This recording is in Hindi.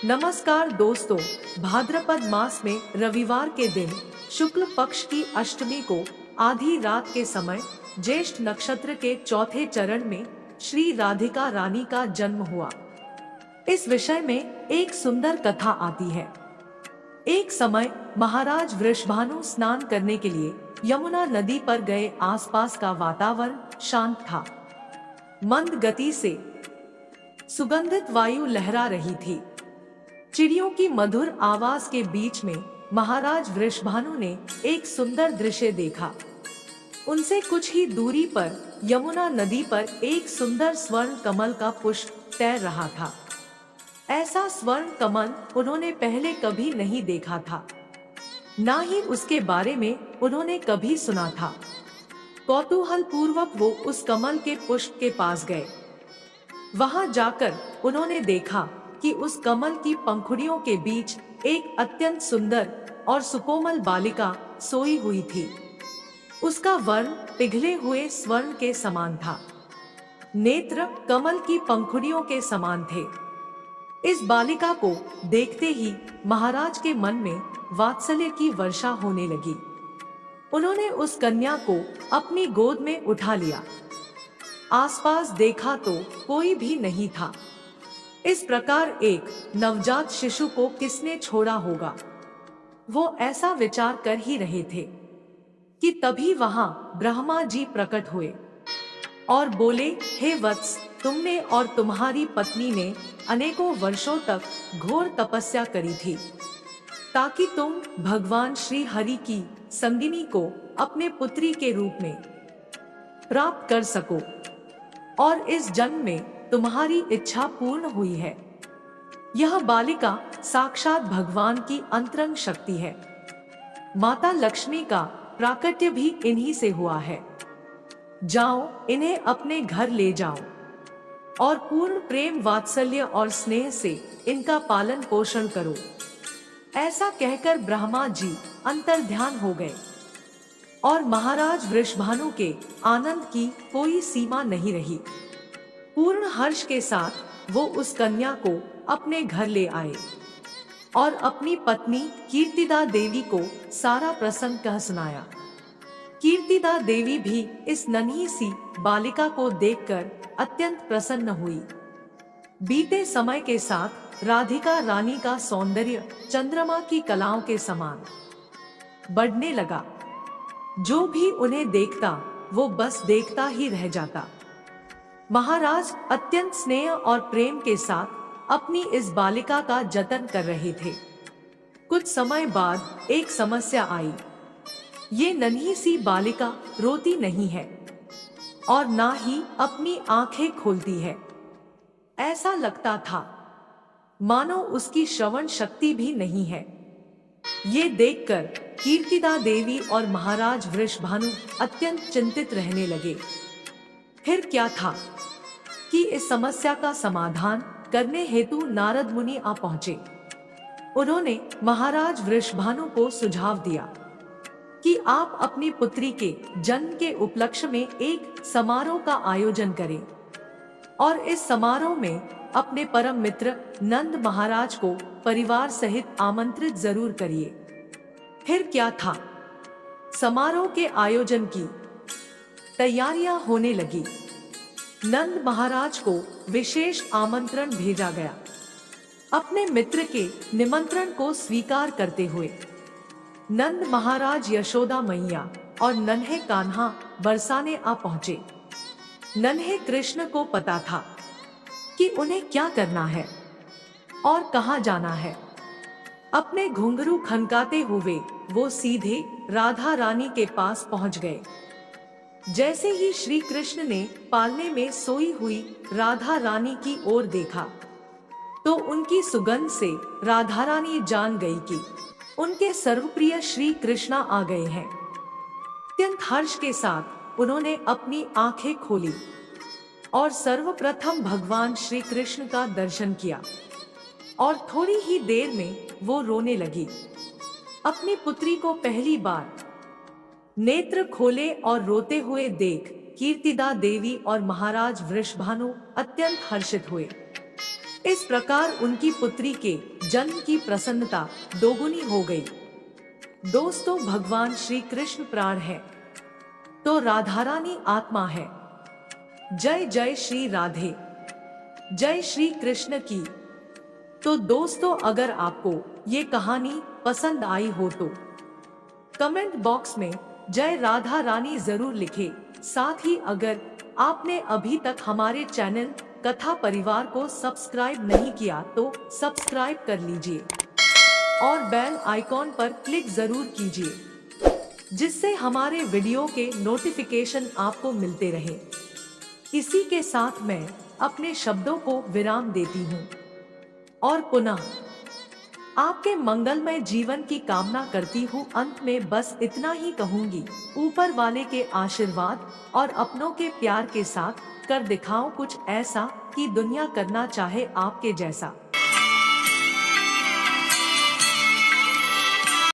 नमस्कार दोस्तों, भाद्रपद मास में रविवार के दिन शुक्ल पक्ष की अष्टमी को आधी रात के समय ज्येष्ठ नक्षत्र के चौथे चरण में श्री राधिका रानी का जन्म हुआ। इस विषय में एक सुंदर कथा आती है। एक समय महाराज वृषभानु स्नान करने के लिए यमुना नदी पर गए। आसपास का वातावरण शांत था। मंद गति से सुगंधित वायु लहरा रही थी। चिड़ियों की मधुर आवाज के बीच में महाराज वृषभानु ने एक सुंदर दृश्य देखा। उनसे कुछ ही दूरी पर यमुना नदी पर एक सुंदर स्वर्ण कमल का पुष्प तैर रहा था। ऐसा स्वर्ण कमल उन्होंने पहले कभी नहीं देखा था, ना ही उसके बारे में उन्होंने कभी सुना था। कौतूहल पूर्वक वो उस कमल के पुष्प के पास गए। वहां जाकर उन्होंने देखा कि उस कमल की पंखुड़ियों के बीच एक अत्यंत सुंदर और सुकोमल बालिका सोई हुई थी। उसका वर्ण पिघले हुए स्वर्ण के समान था। नेत्र कमल की पंखुड़ियों के समान थे। इस बालिका को देखते ही महाराज के मन में वात्सल्य की वर्षा होने लगी। उन्होंने उस कन्या को अपनी गोद में उठा लिया। आसपास देखा तो कोई भी नहीं था। इस प्रकार एक नवजात शिशु को किसने छोड़ा होगा? वो ऐसा विचार कर ही रहे थे कि तभी वहां ब्रह्मा जी प्रकट हुए और बोले, हे वत्स, तुमने और तुम्हारी पत्नी ने अनेकों वर्षों तक घोर तपस्या करी थी ताकि तुम भगवान श्री हरि की संगिनी को अपने पुत्री के रूप में प्राप्त कर सको, और इस जन्म में तुम्हारी इच्छा पूर्ण हुई है। यह बालिका साक्षात भगवान की अंतरंग शक्ति है। माता लक्ष्मी का प्राकट्य भी इन्हीं से हुआ है। जाओ, इन्हें अपने घर ले जाओ और पूर्ण प्रेम, वात्सल्य और स्नेह से इनका पालन पोषण करो। ऐसा कहकर ब्रह्मा जी अंतर्ध्यान हो गए और महाराज वृषभानु के आनंद की कोई सीमा नहीं रही। पूर्ण हर्ष के साथ वो उस कन्या को अपने घर ले आए और अपनी पत्नी कीर्तिदा देवी को सारा प्रसंग कह सुनाया। कीर्तिदा देवी भी इस नन्ही सी बालिका को देखकर अत्यंत प्रसन्न हुई। बीते समय के साथ राधिका रानी का सौंदर्य चंद्रमा की कलाओं के समान बढ़ने लगा। जो भी उन्हें देखता वो बस देखता ही रह जाता। महाराज अत्यंत स्नेह और प्रेम के साथ अपनी इस बालिका का जतन कर रहे थे। कुछ समय बाद एक समस्या आई। ये नन्ही सी बालिका रोती नहीं है और ना ही अपनी आंखें खोलती है। ऐसा लगता था मानो उसकी श्रवण शक्ति भी नहीं है। ये देखकर कीर्तिदा देवी और महाराज वृषभानु अत्यंत चिंतित रहने लगे। फिर क्या था कि इस समस्या का समाधान करने हेतु नारद मुनि आ पहुंचे। उन्होंने महाराज वृषभानु को सुझाव दिया कि आप अपनी पुत्री के जन्म के उपलक्ष्य में एक समारोह का आयोजन करें और इस समारोह में अपने परम मित्र नंद महाराज को परिवार सहित आमंत्रित जरूर करिए। फिर क्या था, समारोह के आयोजन की तैयारियां होने लगी। नंद महाराज को विशेष आमंत्रण भेजा गया। अपने मित्र के निमंत्रण को स्वीकार करते हुए नंद महाराज यशोदा मैया और नन्हे कान्हा बरसाने आ पहुंचे। नन्हे कृष्ण को पता था कि उन्हें क्या करना है और कहां जाना है। अपने घुंघरू खनकाते हुए वो सीधे राधा रानी के पास पहुंच गए। जैसे ही श्री कृष्ण ने पालने में सोई हुई राधा रानी की ओर देखा तो उनकी सुगंध से राधा रानी जान गई कि उनके सर्वप्रिय श्री कृष्णा आ गए हैं। अत्यंत हर्ष के साथ उन्होंने अपनी आंखें खोली और सर्वप्रथम भगवान श्री कृष्ण का दर्शन किया और थोड़ी ही देर में वो रोने लगी। अपनी पुत्री को पहली बार नेत्र खोले और रोते हुए देख कीर्तिदा देवी और महाराज वृषभानु अत्यंत हर्षित हुए। इस प्रकार उनकी पुत्री के जन्म की प्रसन्नता दोगुनी हो गई। दोस्तों, भगवान श्री कृष्ण प्राण है तो राधा रानी आत्मा है। जय जय श्री राधे, जय श्री कृष्ण की। तो दोस्तों, अगर आपको ये कहानी पसंद आई हो तो कमेंट बॉक्स में जय राधा रानी जरूर लिखें। साथ ही अगर आपने अभी तक हमारे चैनल कथा परिवार को सब्सक्राइब नहीं किया तो सब्सक्राइब कर लीजिए और बेल आइकॉन पर क्लिक जरूर कीजिए, जिससे हमारे वीडियो के नोटिफिकेशन आपको मिलते रहे। इसी के साथ मैं अपने शब्दों को विराम देती हूँ और पुनः आपके मंगलमय जीवन की कामना करती हूँ। अंत में बस इतना ही कहूंगी, ऊपर वाले के आशीर्वाद और अपनों के प्यार के साथ कर दिखाओ कुछ ऐसा कि दुनिया करना चाहे आपके जैसा।